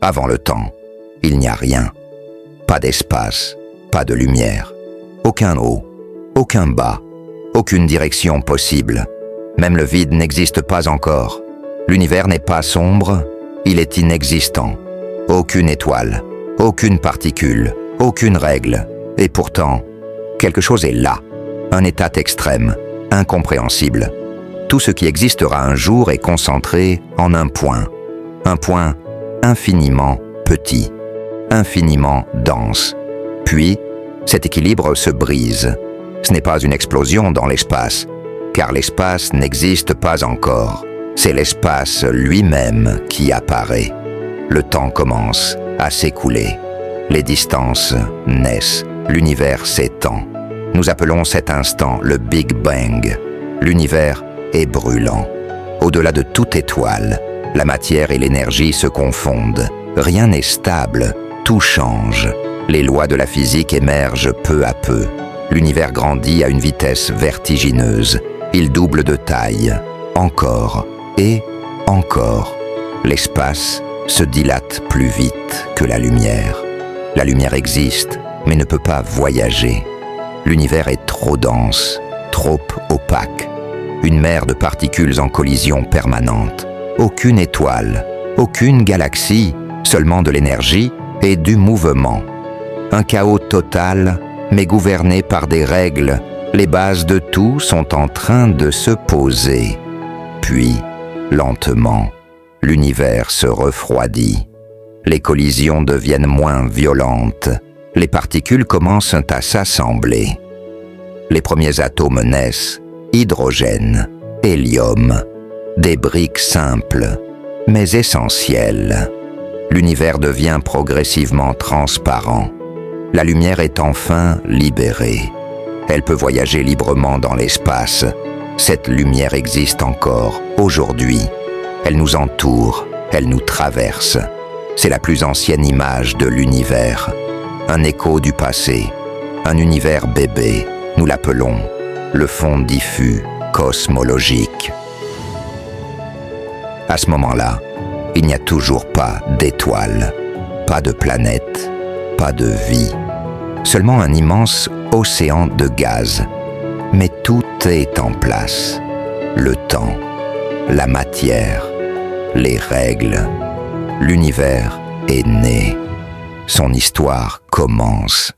Avant le temps, il n'y a rien. Pas d'espace, pas de lumière, aucun haut, aucun bas, aucune direction possible. Même le vide n'existe pas encore. L'univers n'est pas sombre, il est inexistant. Aucune étoile, aucune particule, aucune règle. Et pourtant, quelque chose est là, un état extrême, incompréhensible. Tout ce qui existera un jour est concentré en un point infiniment petit, infiniment dense. Puis, cet équilibre se brise. Ce n'est pas une explosion dans l'espace, car l'espace n'existe pas encore. C'est l'espace lui-même qui apparaît. Le temps commence à s'écouler. Les distances naissent, l'univers s'étend. Nous appelons cet instant le Big Bang. L'univers est brûlant. Au-delà de toute étoile, la matière et l'énergie se confondent. Rien n'est stable, tout change. Les lois de la physique émergent peu à peu. L'univers grandit à une vitesse vertigineuse. Il double de taille. Encore et encore. L'espace se dilate plus vite que la lumière. La lumière existe, mais ne peut pas voyager. L'univers est trop dense, trop opaque. Une mer de particules en collision permanente. Aucune étoile, aucune galaxie, seulement de l'énergie et du mouvement. Un chaos total, mais gouverné par des règles. Les bases de tout sont en train de se poser. Puis, lentement, l'univers se refroidit. Les collisions deviennent moins violentes. Les particules commencent à s'assembler. Les premiers atomes naissent, hydrogène, hélium, des briques simples, mais essentielles. L'univers devient progressivement transparent. La lumière est enfin libérée. Elle peut voyager librement dans l'espace. Cette lumière existe encore, aujourd'hui. Elle nous entoure, elle nous traverse. C'est la plus ancienne image de l'univers. Un écho du passé, un univers bébé, nous l'appelons le fond diffus cosmologique. À ce moment-là, il n'y a toujours pas d'étoiles, pas de planète, pas de vie. Seulement un immense océan de gaz. Mais tout est en place. Le temps, la matière, les règles. L'univers est né. Son histoire commence.